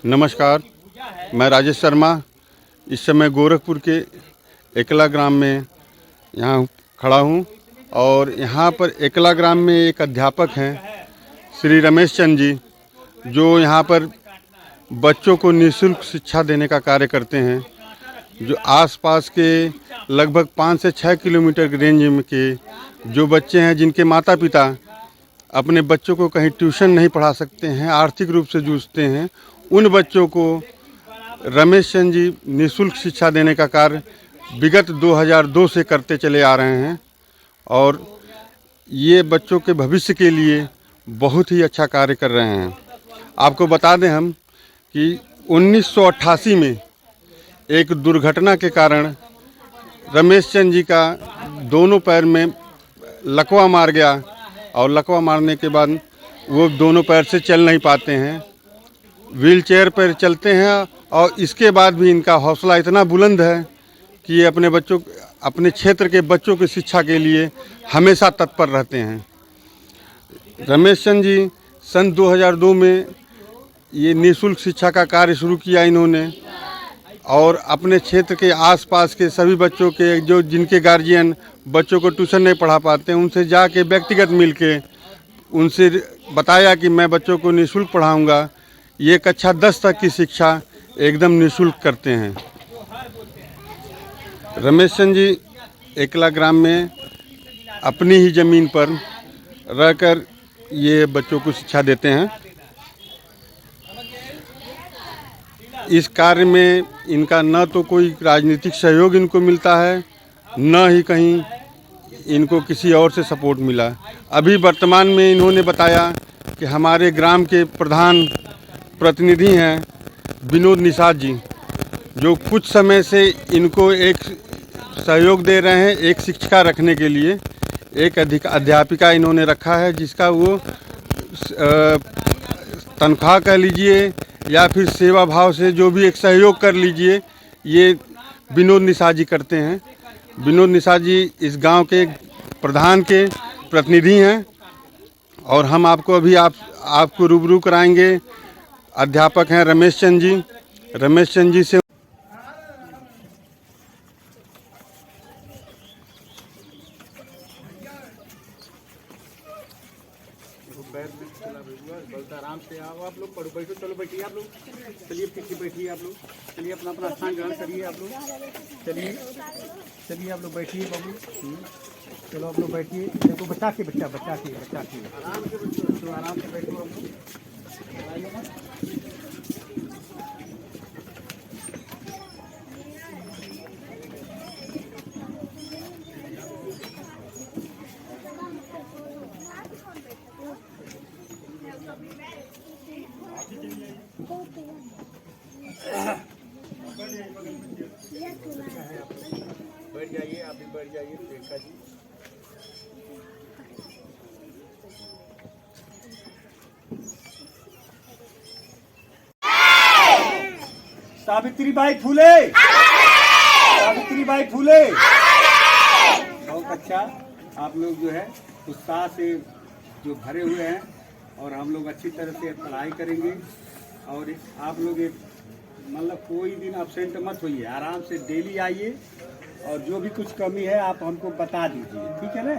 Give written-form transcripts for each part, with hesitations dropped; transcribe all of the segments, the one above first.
नमस्कार, मैं राजेश शर्मा इस समय गोरखपुर के एकला ग्राम में यहाँ खड़ा हूँ और यहाँ पर एकला ग्राम में एक अध्यापक हैं श्री रमेश चंद जी, जो यहाँ पर बच्चों को निःशुल्क शिक्षा देने का कार्य करते हैं। जो आसपास के लगभग 5 से 6 किलोमीटर के रेंज में के जो बच्चे हैं जिनके माता पिता अपने बच्चों को कहीं ट्यूशन नहीं पढ़ा सकते हैं, आर्थिक रूप से जूझते हैं, उन बच्चों को रमेश चंद जी निःशुल्क शिक्षा देने का कार्य विगत 2002 से करते चले आ रहे हैं और ये बच्चों के भविष्य के लिए बहुत ही अच्छा कार्य कर रहे हैं। आपको बता दें हम कि 1988 में एक दुर्घटना के कारण रमेश चंद जी का दोनों पैर में लकवा मार गया और लकवा मारने के बाद वो दोनों पैर से चल नहीं पाते हैं, व्हीलचेयर पर चलते हैं और इसके बाद भी इनका हौसला इतना बुलंद है कि ये अपने क्षेत्र के बच्चों की शिक्षा के लिए हमेशा तत्पर रहते हैं। रमेश चंद जी सन 2002 में ये निःशुल्क शिक्षा का कार्य शुरू किया इन्होंने और अपने क्षेत्र के आसपास के सभी बच्चों के जिनके गार्जियन बच्चों को ट्यूशन नहीं पढ़ा पाते हैं उनसे जाके व्यक्तिगत मिलके उनसे बताया कि मैं बच्चों को निःशुल्क पढ़ाऊँगा। ये कक्षा 10 तक की शिक्षा एकदम निःशुल्क करते हैं। रमेश चंद जी एकला ग्राम में अपनी ही ज़मीन पर रहकर ये बच्चों को शिक्षा देते हैं। इस कार्य में इनका न तो कोई राजनीतिक सहयोग इनको मिलता है, न ही कहीं इनको किसी और से सपोर्ट मिला। अभी वर्तमान में इन्होंने बताया कि हमारे ग्राम के प्रधान प्रतिनिधि हैं विनोद निषाद जी, जो कुछ समय से इनको एक सहयोग दे रहे हैं एक शिक्षिका रखने के लिए। एक अध्यापिका इन्होंने रखा है जिसका वो तनख्वाह कह लीजिए या फिर सेवा भाव से जो भी एक सहयोग कर लीजिए, ये विनोद निषाद जी करते हैं। विनोद निषाद जी इस गांव के प्रधान के प्रतिनिधि हैं और हम आपको अभी आपको रूबरू कराएंगे। अध्यापक हैं रमेश चंद जी। रमेश चंद जी से आराम से आओ आप लोग, पढ़ो बैठो, चलो बैठिए आप लोग, चलिए पीछे बैठिए आप लोग, चलिए अपना अपना स्थान ग्रहण करिए आप लोग, चलिए आप लोग बैठिए बाबू, चलो आप लोग बैठिए। देखो बच्चा के आराम से बैठो, आराम से बैठो आप लोग। बैठ जाइए, आप भी बैठ जाइए प्रियंका जी। सावित्रीबाई फूले, सावित्रीबाई फूले। बहुत अच्छा, आप लोग जो है उत्साह से जो भरे हुए हैं और हम लोग अच्छी तरह से पढ़ाई करेंगे और आप लोग एक मतलब कोई दिन अब्सेंट मत होइए, आराम से डेली आइए और जो भी कुछ कमी है आप हमको बता दीजिए, ठीक है ना।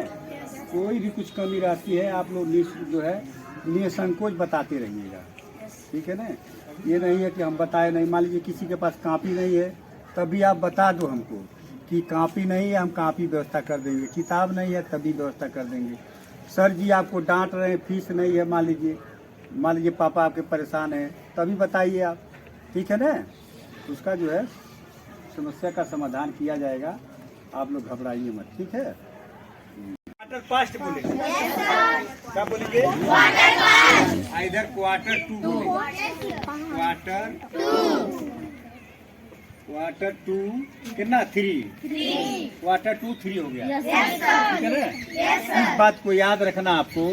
कोई भी कुछ कमी रहती है आप लोग जो है निसंकोच बताते रहिएगा, ठीक है ना। ये नहीं है कि हम बताए नहीं, मान लीजिए किसी के पास कापी नहीं है तभी आप बता दो हमको कि कापी नहीं है, हम कापी व्यवस्था कर देंगे। किताब नहीं है तभी व्यवस्था कर देंगे। सर जी आपको डांट रहे हैं, फीस नहीं है, मान लीजिए पापा आपके परेशान हैं तभी बताइए आप, ठीक है ना। उसका जो है समस्या का समाधान किया जाएगा, आप लोग घबराइए मत, ठीक है। क्वार्टर पास्ट बोलेंगे, क्या बोलेंगे? इधर क्वार्टर 2 बोलेंगे, क्वार्टर 2 कितना 3 क्वार्टर 2 3 हो गया, ठीक है ना। इस बात को याद रखना आपको,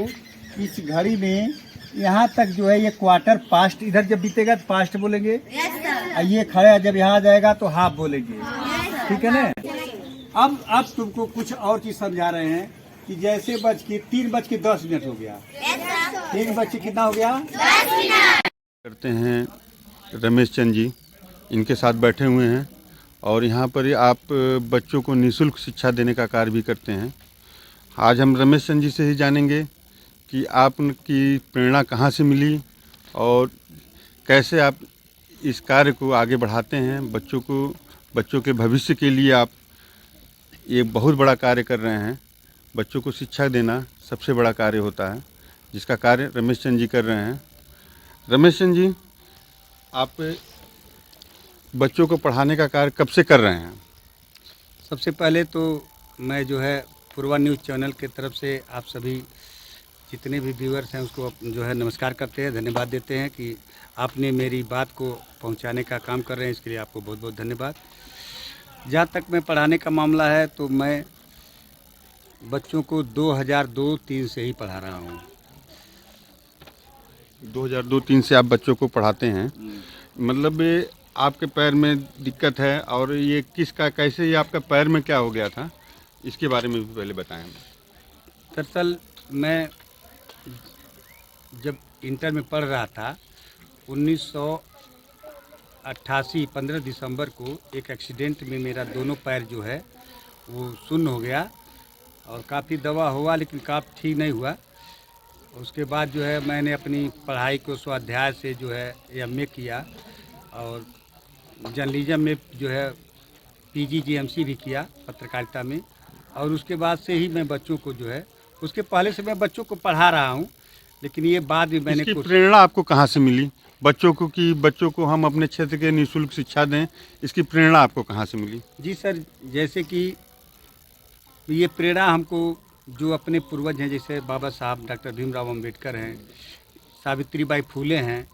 इस घड़ी में यहाँ तक जो है ये क्वार्टर पास्ट, इधर जब बीतेगा तो पास्ट बोलेंगे, ये खड़ा जब यहाँ जाएगा तो हाफ बोलेंगे, ठीक है ना। अब तुमको कुछ और चीज समझा रहे हैं कि जैसे 3:10 हो गया, 3 बज के कितना हो गया 10 मिनट करते हैं रमेश चंद जी, इनके साथ बैठे हुए हैं और यहाँ पर आप बच्चों को निःशुल्क शिक्षा देने का कार्य भी करते हैं। आज हम रमेश चंद जी से ही जानेंगे कि आपकी प्रेरणा कहाँ से मिली और कैसे आप इस कार्य को आगे बढ़ाते हैं। बच्चों के भविष्य के लिए आप ये बहुत बड़ा कार्य कर रहे हैं। बच्चों को शिक्षा देना सबसे बड़ा कार्य होता है, जिसका कार्य रमेश चंद जी कर रहे हैं। रमेश चंद जी, आप बच्चों को पढ़ाने का कार्य कब से कर रहे हैं? सबसे पहले तो मैं जो है पूर्वा न्यूज़ चैनल की तरफ से आप सभी जितने भी व्यूअर्स हैं उसको जो है नमस्कार करते हैं, धन्यवाद देते हैं कि आपने मेरी बात को पहुंचाने का काम कर रहे हैं। इसके लिए आपको बहुत बहुत धन्यवाद। जहाँ तक मैं पढ़ाने का मामला है तो मैं बच्चों को 2002-03 से ही पढ़ा रहा हूँ। 2002-03 से आप बच्चों को पढ़ाते हैं। मतलब ये आपके पैर में दिक्कत है और ये कैसे ये आपका पैर में क्या हो गया था, इसके बारे में भी पहले बताएं। दरअसल मैं जब इंटर में पढ़ रहा था 1988 15 दिसंबर को एक एक्सीडेंट में मेरा दोनों पैर जो है वो शून्य हो गया और काफ़ी दवा हुआ लेकिन काफ़ी ठीक नहीं हुआ। उसके बाद जो है मैंने अपनी पढ़ाई को स्वाध्याय से जो है MA किया और जर्नलिज्म में जो है PG GMC भी किया पत्रकारिता में। और उसके बाद से ही मैं बच्चों को जो है, उसके पहले से मैं बच्चों को पढ़ा रहा हूँ, लेकिन ये बाद में मैंने इसकी प्रेरणा आपको कहाँ से मिली बच्चों को हम अपने क्षेत्र के निःशुल्क शिक्षा दें? इसकी प्रेरणा आपको कहाँ से मिली? जी सर, जैसे कि ये प्रेरणा हमको जो अपने पूर्वज हैं, जैसे बाबा साहब डॉक्टर भीमराव अंबेडकर हैं, सावित्रीबाई फूले हैं,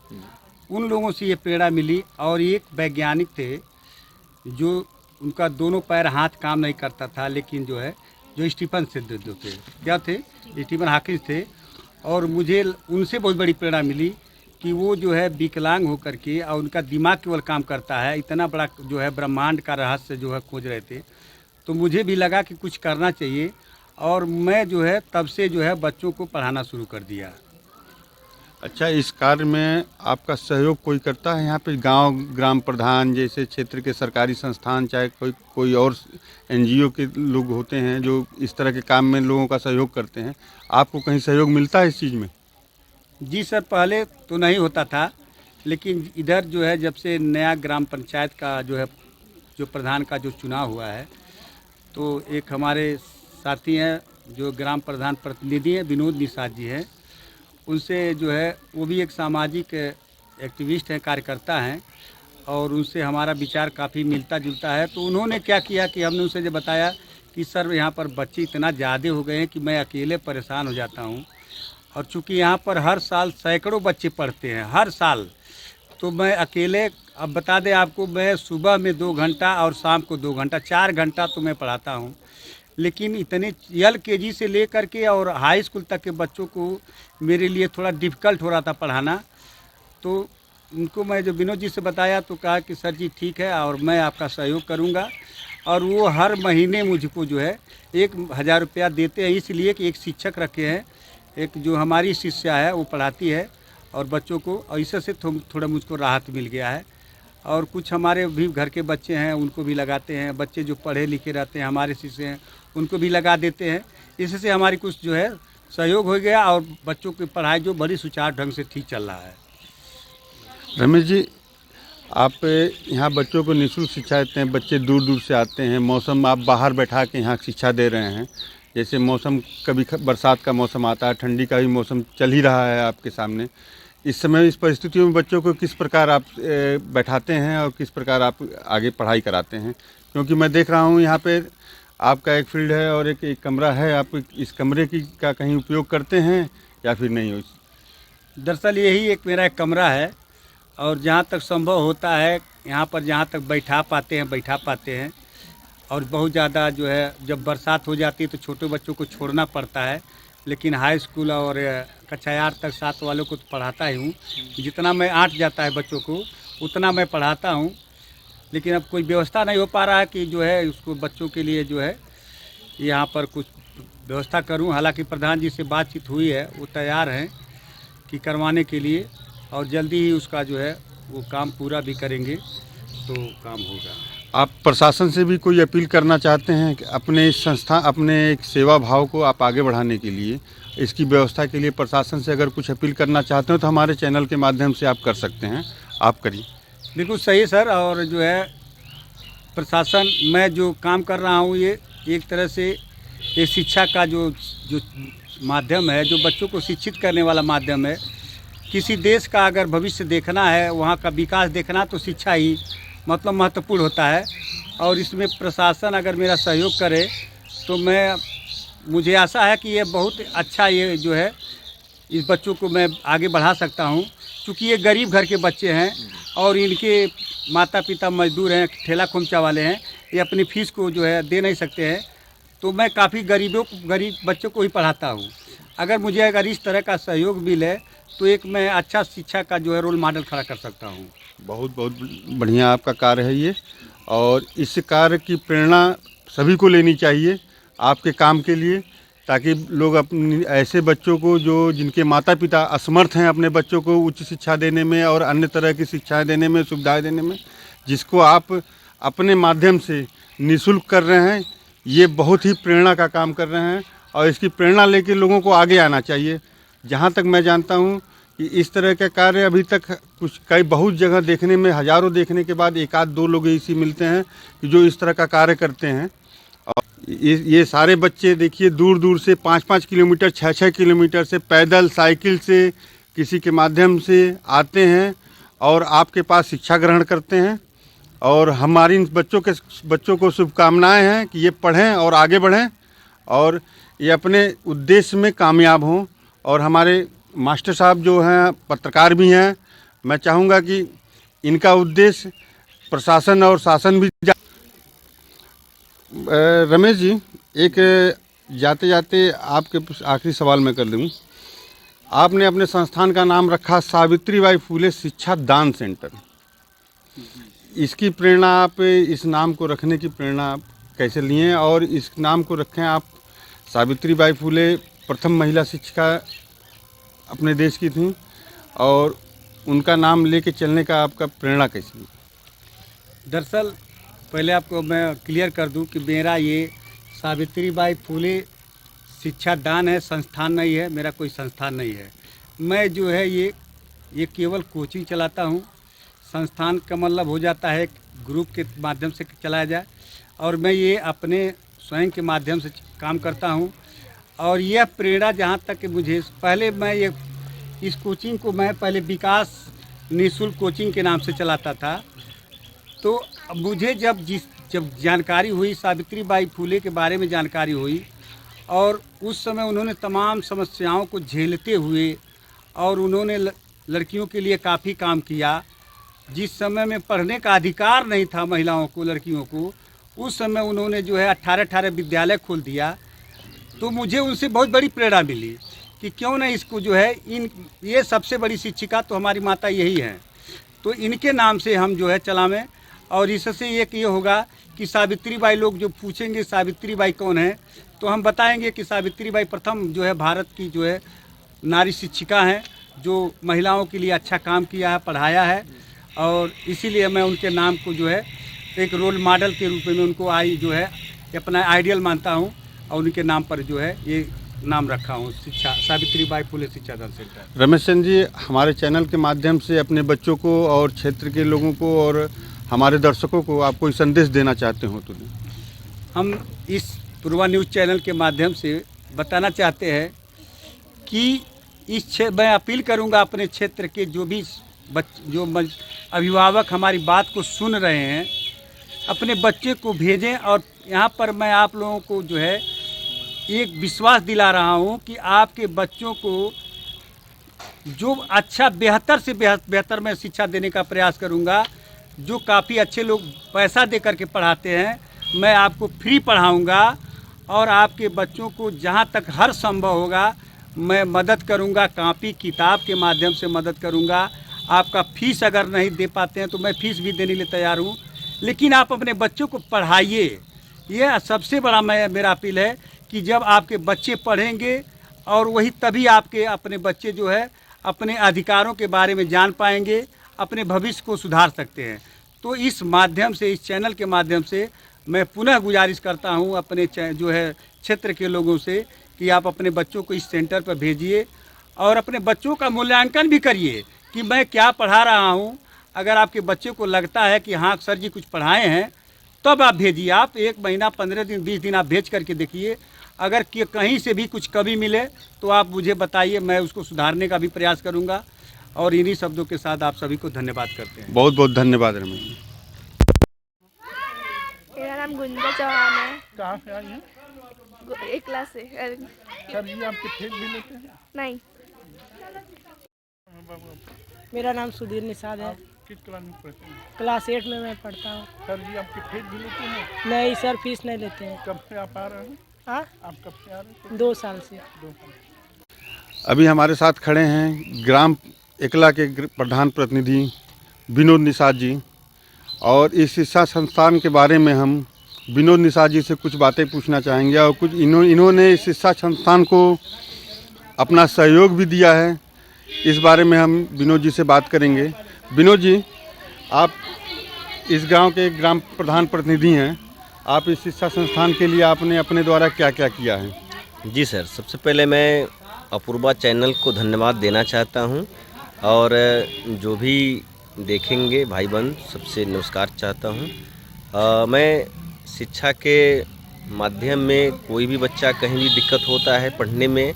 उन लोगों से ये प्रेरणा मिली। और एक वैज्ञानिक थे जो उनका दोनों पैर हाथ काम नहीं करता था, लेकिन जो है जो स्टीफन से जो थे, क्या थे, स्टीफन हॉकिंस थे। और मुझे उनसे बहुत बड़ी प्रेरणा मिली कि वो जो है विकलांग होकर के और उनका दिमाग केवल काम करता है, इतना बड़ा जो है ब्रह्मांड का रहस्य जो है खोज रहे थे। तो मुझे भी लगा कि कुछ करना चाहिए और मैं जो है तब से जो है बच्चों को पढ़ाना शुरू कर दिया। अच्छा, इस कार्य में आपका सहयोग कोई करता है? यहाँ पे ग्राम प्रधान जैसे क्षेत्र के सरकारी संस्थान, चाहे कोई और NGO के लोग होते हैं जो इस तरह के काम में लोगों का सहयोग करते हैं, आपको कहीं सहयोग मिलता है इस चीज़ में? जी सर, पहले तो नहीं होता था, लेकिन इधर जो है जब से नया ग्राम पंचायत का जो है जो प्रधान का जो चुनाव हुआ है, तो एक हमारे साथी हैं जो ग्राम प्रधान प्रतिनिधि हैं, विनोद निषाद जी हैं, उनसे जो है वो भी एक सामाजिक एक्टिविस्ट हैं, कार्यकर्ता हैं, और उनसे हमारा विचार काफ़ी मिलता जुलता है। तो उन्होंने क्या किया कि हमने उनसे जब बताया कि सर यहाँ पर बच्चे इतना ज़्यादा हो गए हैं कि मैं अकेले परेशान हो जाता हूँ, और चूँकि यहाँ पर हर साल सैकड़ों बच्चे पढ़ते हैं हर साल, तो मैं अकेले, अब बता दें आपको, मैं सुबह में 2 घंटा और शाम को 2 घंटा, 4 घंटा तो मैं पढ़ाता हूँ। लेकिन इतने LKG से लेकर के और हाई स्कूल तक के बच्चों को मेरे लिए थोड़ा डिफ़िकल्ट हो रहा था पढ़ाना। तो उनको मैं जो विनोद जी से बताया तो कहा कि सर जी ठीक है और मैं आपका सहयोग करूंगा। और वो हर महीने मुझको जो है 1000 रुपया देते हैं, इसलिए कि एक शिक्षक रखे हैं, एक जो हमारी शिष्या है वो पढ़ाती है और बच्चों को, और इससे से थोड़ा मुझको राहत मिल गया है। और कुछ हमारे भी घर के बच्चे हैं उनको भी लगाते हैं, बच्चे जो पढ़े लिखे रहते हैं हमारे शिष्य हैं उनको भी लगा देते हैं। इससे हमारी कुछ जो है सहयोग हो गया और बच्चों की पढ़ाई जो बड़ी सुचारू ढंग से ठीक चल रहा है। रमेश जी, आप यहाँ बच्चों को निःशुल्क शिक्षा देते हैं, बच्चे दूर दूर से आते हैं, मौसम आप बाहर बैठा के यहाँ शिक्षा दे रहे हैं। जैसे मौसम कभी बरसात का मौसम आता है, ठंडी का भी मौसम चल ही रहा है आपके सामने। इस समय इस परिस्थितियों में बच्चों को किस प्रकार आप बैठाते हैं और किस प्रकार आप आगे पढ़ाई कराते हैं? क्योंकि मैं देख रहा हूँ यहाँ पे आपका एक फील्ड है और एक कमरा है, आप इस कमरे का कहीं उपयोग करते हैं या फिर नहीं? दरअसल यही एक मेरा एक कमरा है और जहाँ तक संभव होता है यहाँ पर जहाँ तक बैठा पाते हैं। और बहुत ज़्यादा जो है जब बरसात हो जाती है तो छोटे बच्चों को छोड़ना पड़ता है, लेकिन हाई स्कूल और कक्षा 8 तक 7 वालों को तो पढ़ाता ही हूँ। जितना मैं 8 जाता है बच्चों को उतना मैं पढ़ाता हूँ, लेकिन अब कोई व्यवस्था नहीं हो पा रहा है कि जो है उसको बच्चों के लिए जो है यहाँ पर कुछ व्यवस्था करूँ। हालांकि प्रधान जी से बातचीत हुई है, वो तैयार हैं कि करवाने के लिए, और जल्दी ही उसका जो है वो काम पूरा भी करेंगे तो काम होगा। आप प्रशासन से भी कोई अपील करना चाहते हैं कि अपने इस संस्था अपने एक सेवा भाव को आप आगे बढ़ाने के लिए, इसकी व्यवस्था के लिए प्रशासन से अगर कुछ अपील करना चाहते हो तो हमारे चैनल के माध्यम से आप कर सकते हैं, आप करिए। बिल्कुल सही सर। और जो है प्रशासन, मैं जो काम कर रहा हूँ ये एक तरह से ये शिक्षा का जो जो माध्यम है, जो बच्चों को शिक्षित करने वाला माध्यम है। किसी देश का अगर भविष्य देखना है, वहाँ का विकास देखना, तो शिक्षा ही मतलब महत्वपूर्ण होता है। और इसमें प्रशासन अगर मेरा सहयोग करे तो मुझे आशा है कि ये बहुत अच्छा ये जो है इस बच्चों को मैं आगे बढ़ा सकता हूँ। क्योंकि ये गरीब घर के बच्चे हैं और इनके माता पिता मजदूर हैं, ठेला खोमचा वाले हैं, ये अपनी फ़ीस को जो है दे नहीं सकते हैं। तो मैं काफ़ी गरीब बच्चों को ही पढ़ाता हूँ। अगर मुझे अगर इस तरह का सहयोग मिले तो एक मैं अच्छा शिक्षा का जो है रोल मॉडल खड़ा कर सकता हूँ। बहुत बहुत बढ़िया आपका कार्य है ये, और इस कार्य की प्रेरणा सभी को लेनी चाहिए आपके काम के लिए, ताकि लोग अपनी ऐसे बच्चों को जो जिनके माता पिता असमर्थ हैं अपने बच्चों को उच्च शिक्षा देने में और अन्य तरह की शिक्षाएं देने में, सुविधाएं देने में, जिसको आप अपने माध्यम से निःशुल्क कर रहे हैं, ये बहुत ही प्रेरणा का काम कर रहे हैं। और इसकी प्रेरणा लेके लोगों को आगे आना चाहिए। जहाँ तक मैं जानता हूँ कि इस तरह के कार्य अभी तक कई बहुत जगह देखने में, हज़ारों देखने के बाद एक आध दो लोग ऐसे मिलते हैं कि जो इस तरह का कार्य करते हैं। और ये सारे बच्चे देखिए दूर दूर से 5-5 किलोमीटर 6-6 किलोमीटर से पैदल, साइकिल से, किसी के माध्यम से आते हैं और आपके पास शिक्षा ग्रहण करते हैं। और हमारी इन बच्चों को शुभकामनाएं हैं कि ये पढ़ें और आगे बढ़ें और ये अपने उद्देश्य में कामयाब हों। और हमारे मास्टर साहब जो हैं पत्रकार भी हैं, मैं चाहूँगा कि इनका उद्देश्य प्रशासन और शासन भी रमेश जी, एक जाते जाते आपके आखिरी सवाल मैं कर लूँ। आपने अपने संस्थान का नाम रखा सावित्रीबाई फुले शिक्षा दान सेंटर। इसकी प्रेरणा आप, इस नाम को रखने की प्रेरणा आप कैसे लिए और इस नाम को रखें आप? सावित्रीबाई फुले प्रथम महिला शिक्षिका अपने देश की थी, और उनका नाम लेके चलने का आपका प्रेरणा कैसी हुई? दरअसल पहले आपको मैं क्लियर कर दूं कि मेरा ये सावित्रीबाई फुले शिक्षा दान है, संस्थान नहीं है, मेरा कोई संस्थान नहीं है। मैं जो है ये केवल कोचिंग चलाता हूँ। संस्थान का मतलब हो जाता है ग्रुप के माध्यम से चलाया जाए, और मैं ये अपने स्वयं के माध्यम से काम करता हूँ। और यह प्रेरणा जहाँ तक कि मुझे पहले मैं इस कोचिंग को मैं पहले विकास निःशुल्क कोचिंग के नाम से चलाता था। तो मुझे जब जानकारी हुई सावित्रीबाई फुले के बारे में जानकारी हुई, और उस समय उन्होंने तमाम समस्याओं को झेलते हुए और उन्होंने लड़कियों के लिए काफ़ी काम किया। जिस समय में पढ़ने का अधिकार नहीं था महिलाओं को, लड़कियों को, उस समय उन्होंने जो है 18 विद्यालय खोल दिया। तो मुझे उनसे बहुत बड़ी प्रेरणा मिली कि क्यों ना इसको जो है ये सबसे बड़ी शिक्षिका तो हमारी माता यही हैं, तो इनके नाम से हम जो है चलावें। और इससे ये होगा कि सावित्रीबाई, लोग जो पूछेंगे सावित्रीबाई कौन है, तो हम बताएंगे कि सावित्रीबाई प्रथम जो है भारत की जो है नारी शिक्षिका हैं, जो महिलाओं के लिए अच्छा काम किया है, पढ़ाया है। और इसीलिए मैं उनके नाम को जो है एक रोल मॉडल के रूप में उनको जो है अपना आइडियल मानता हूँ, और उनके नाम पर जो है ये नाम रखा हूँ, शिक्षा सावित्रीबाई फुले शिक्षा दान सेंटर। रमेश चंद जी, हमारे चैनल के माध्यम से अपने बच्चों को और क्षेत्र के लोगों को और हमारे दर्शकों को आप कोई संदेश देना चाहते हो तो? हम इस पूर्वा न्यूज़ चैनल के माध्यम से बताना चाहते हैं कि मैं अपील करूंगा अपने क्षेत्र के जो भी अभिभावक हमारी बात को सुन रहे हैं, अपने बच्चे को भेजें। और यहाँ पर मैं आप लोगों को जो है एक विश्वास दिला रहा हूँ कि आपके बच्चों को जो अच्छा बेहतर से बेहतर मैं शिक्षा देने का प्रयास करूँगा। जो काफ़ी अच्छे लोग पैसा दे करके पढ़ाते हैं, मैं आपको फ्री पढ़ाऊँगा, और आपके बच्चों को जहाँ तक हर संभव होगा मैं मदद करूँगा, कापी किताब के माध्यम से मदद करूँगा। आपका फ़ीस अगर नहीं दे पाते हैं तो मैं फ़ीस भी देने के लिए तैयार हूँ, लेकिन आप अपने बच्चों को पढ़ाइए। यह सबसे बड़ा मेरा अपील है कि जब आपके बच्चे पढ़ेंगे और वही तभी आपके अपने बच्चे जो है अपने अधिकारों के बारे में जान पाएंगे, अपने भविष्य को सुधार सकते हैं। तो इस माध्यम से, इस चैनल के माध्यम से मैं पुनः गुजारिश करता हूँ अपने जो है क्षेत्र के लोगों से कि आप अपने बच्चों को इस सेंटर पर भेजिए और अपने बच्चों का मूल्यांकन भी करिए कि मैं क्या पढ़ा रहा हूँ। अगर आपके बच्चे को लगता है कि हाँ सर जी कुछ पढ़ाए हैं, तब आप भेजिए। आप 1 महीना, 15 दिन, 20 दिन आप भेज करके देखिए। अगर कहीं से भी कुछ कमी मिले तो आप मुझे बताइए, मैं उसको सुधारने का भी प्रयास करूँगा। और इन्हीं शब्दों के साथ आप सभी को धन्यवाद करते हैं। बहुत बहुत धन्यवाद रमेश जी। मेरा नाम गुंजा चौहान है। कहाँ से आई हैं? एक क्लास से। सर जी आपके फीस भी लेते हैं? नहीं। मेरा नाम सुधीर निषाद है। किस क्लास में पढ़ते हैं? क्लास 8 में मैं पढ़ता हूँ। सर जी आपकी फीस भी लेते हैं? नहीं सर, फीस नहीं लेते हैं। कब से आप आ रहे हैं? हाँ, आप कब से आ रहे हैं? 2 साल से। 2 साल। अभी हमारे साथ खड़े हैं ग्राम एकला के प्रधान प्रतिनिधि विनोद निषाद जी, और इस शिक्षा संस्थान के बारे में हम विनोद निषाद जी से कुछ बातें पूछना चाहेंगे और कुछ इन्होंने इस शिक्षा संस्थान को अपना सहयोग भी दिया है। इस बारे में हम विनोद जी से बात करेंगे। विनोद जी, आप इस गांव के ग्राम प्रधान प्रतिनिधि हैं। आप इस शिक्षा संस्थान के लिए आपने अपने द्वारा क्या क्या किया है? जी सर, सबसे पहले मैं अपूर्वा चैनल को धन्यवाद देना चाहता हूं, और जो भी देखेंगे भाई बहन सबसे नमस्कार चाहता हूं। मैं शिक्षा के माध्यम में कोई भी बच्चा कहीं भी दिक्कत होता है पढ़ने में,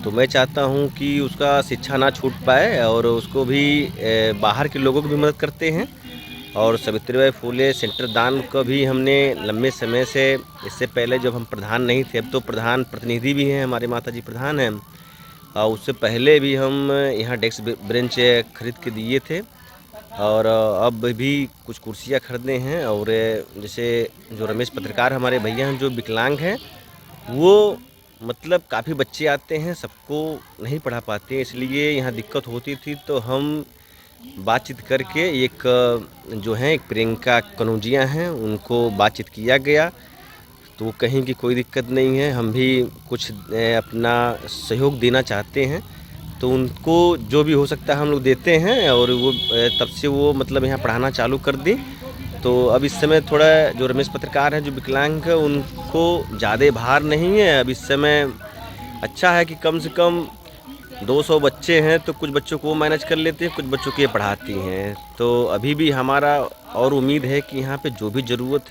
तो मैं चाहता हूं कि उसका शिक्षा ना छूट पाए, और उसको भी बाहर के लोगों की भी मदद करते हैं। और सावित्रीबाई फुले सेंटर दान को भी हमने लंबे समय से, इससे पहले जब हम प्रधान नहीं थे, अब तो प्रधान प्रतिनिधि भी हैं, हमारे माता जी प्रधान हैं, उससे पहले भी हम यहाँ डेस्क बेंच खरीद के दिए थे, और अब भी कुछ कुर्सियाँ खरीदे हैं। और जैसे जो रमेश पत्रकार हमारे भैया हैं जो विकलांग हैं, वो मतलब काफ़ी बच्चे आते हैं, सबको नहीं पढ़ा पाते, इसलिए यहाँ दिक्कत होती थी। तो हम बातचीत करके एक जो हैं एक प्रियंका कनौजिया हैं, उनको बातचीत किया गया, तो वो कहीं की कोई दिक्कत नहीं है, हम भी कुछ अपना सहयोग देना चाहते हैं, तो उनको जो भी हो सकता है हम लोग देते हैं। और वो तब से वो मतलब यहाँ पढ़ाना चालू कर दी। तो अब इस समय थोड़ा जो रमेश पत्रकार हैं जो विकलांग है, उनको ज़्यादा भार नहीं है। अब इस समय अच्छा है कि कम से कम 200 बच्चे हैं, तो कुछ बच्चों को मैनेज कर लेते हैं, कुछ बच्चों को ये पढ़ाती हैं। तो अभी भी हमारा और उम्मीद है कि यहाँ पे जो भी ज़रूरत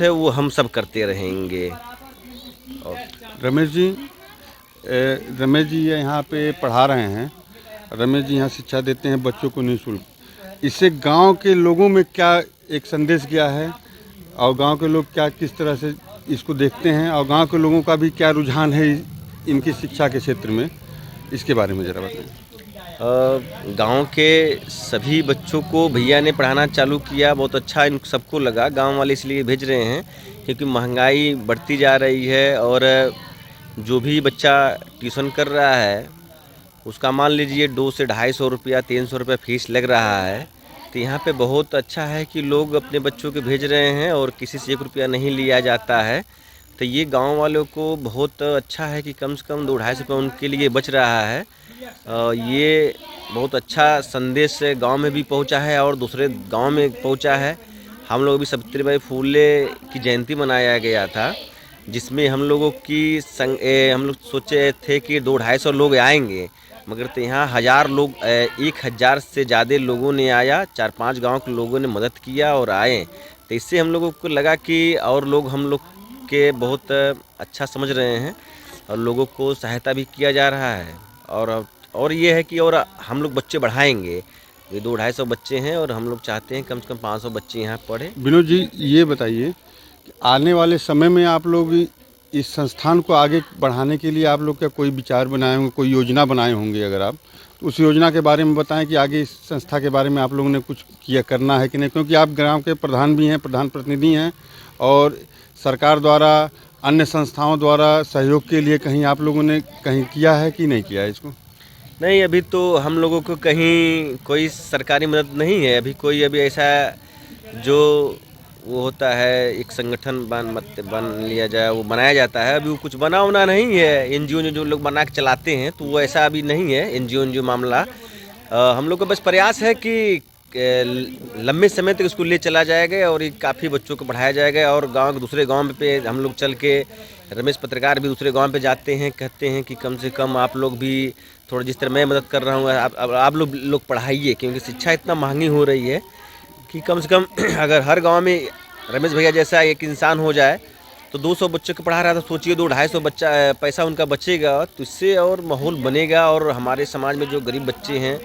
है वो हम सब करते रहेंगे। और रमेश जी ये यहाँ पे पढ़ा रहे हैं, रमेश जी यहाँ शिक्षा देते हैं बच्चों को निःशुल्क। इससे गांव के लोगों में क्या एक संदेश गया है, और गांव के लोग क्या किस तरह से इसको देखते हैं, और गांव के लोगों का भी क्या रुझान है इनकी शिक्षा के क्षेत्र में, इसके बारे में ज़रा बताएं। गांव के सभी बच्चों को भैया ने पढ़ाना चालू किया, बहुत अच्छा इन सबको लगा। गांव वाले इसलिए भेज रहे हैं क्योंकि महंगाई बढ़ती जा रही है, और जो भी बच्चा ट्यूशन कर रहा है उसका मान लीजिए 200 से 250 रुपया, 300 रुपया फीस लग रहा है। तो यहाँ पे बहुत अच्छा है कि लोग अपने बच्चों के भेज रहे हैं और किसी से 1 रुपया नहीं लिया जाता है। तो ये गांव वालों को बहुत अच्छा है कि कम से कम 2-250 रुपये उनके लिए बच रहा है। ये बहुत अच्छा संदेश गांव में भी पहुंचा है और दूसरे गांव में पहुंचा है। हम लोग भी सावित्रीबाई फुले की जयंती मनाया गया था, जिसमें हम लोगों की हम लोग सोचे थे कि 200-250 लोग आएंगे, मगर तो यहाँ 1000 लोग, 1000 से ज़्यादा लोगों ने आया। 4-5 गांव के लोगों ने मदद किया और आए। तो इससे हम लोगों को लगा कि और लोग हम लोग के बहुत अच्छा समझ रहे हैं और लोगों को सहायता भी किया जा रहा है। और ये है कि और हम लोग बच्चे बढ़ाएंगे। ये 200-250 बच्चे हैं और हम लोग चाहते हैं कम से कम 500 बच्चे यहाँ पढ़े। विनोद जी ये बताइए कि आने वाले समय में आप लोग इस संस्थान को आगे बढ़ाने के लिए आप लोग क्या कोई विचार बनाए होंगे, कोई योजना बनाए होंगे? अगर आप तो उस योजना के बारे में बताएं कि आगे इस संस्था के बारे में आप लोगों ने कुछ किया करना है कि नहीं, क्योंकि आप गांव के प्रधान भी हैं, प्रधान प्रतिनिधि हैं, और सरकार द्वारा अन्य संस्थाओं द्वारा सहयोग के लिए कहीं आप लोगों ने कहीं किया है कि नहीं किया है इसको? नहीं, अभी तो हम लोगों को कहीं कोई सरकारी मदद नहीं है। अभी अभी ऐसा जो वो होता है एक संगठन बन लिया जाए, वो बनाया जाता है। अभी वो कुछ बना होना नहीं है। एनजीओ जो लोग बना के चलाते हैं, तो वो ऐसा अभी नहीं है एनजीओ मामला। हम लोग का बस प्रयास है कि लंबे समय तक स्कूल ले चला जाएगा और ये काफ़ी बच्चों को पढ़ाया जाएगा। और गांव के दूसरे गांव पे हम लोग चल के, रमेश पत्रकार भी दूसरे गांव पे जाते हैं, कहते हैं कि कम से कम आप लोग भी थोड़ा, जिस तरह मैं मदद कर रहा हूँ, आप लोग पढ़ाइए, क्योंकि शिक्षा इतना महंगी हो रही है कि कम से कम अगर हर गाँव में रमेश भैया जैसा एक इंसान हो जाए तो 200 बच्चों को पढ़ा रहा था, सोचिए 200-250 बच्चा पैसा उनका बचेगा, तो इससे और माहौल बनेगा और हमारे समाज में जो गरीब बच्चे हैं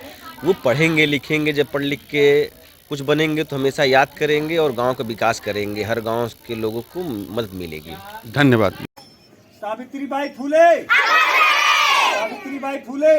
वो पढ़ेंगे लिखेंगे, जब पढ़ लिख के कुछ बनेंगे तो हमेशा याद करेंगे और गांव का विकास करेंगे, हर गांव के लोगों को मदद मिलेगी। धन्यवाद। सावित्रीबाई फुले, सावित्रीबाई फुले।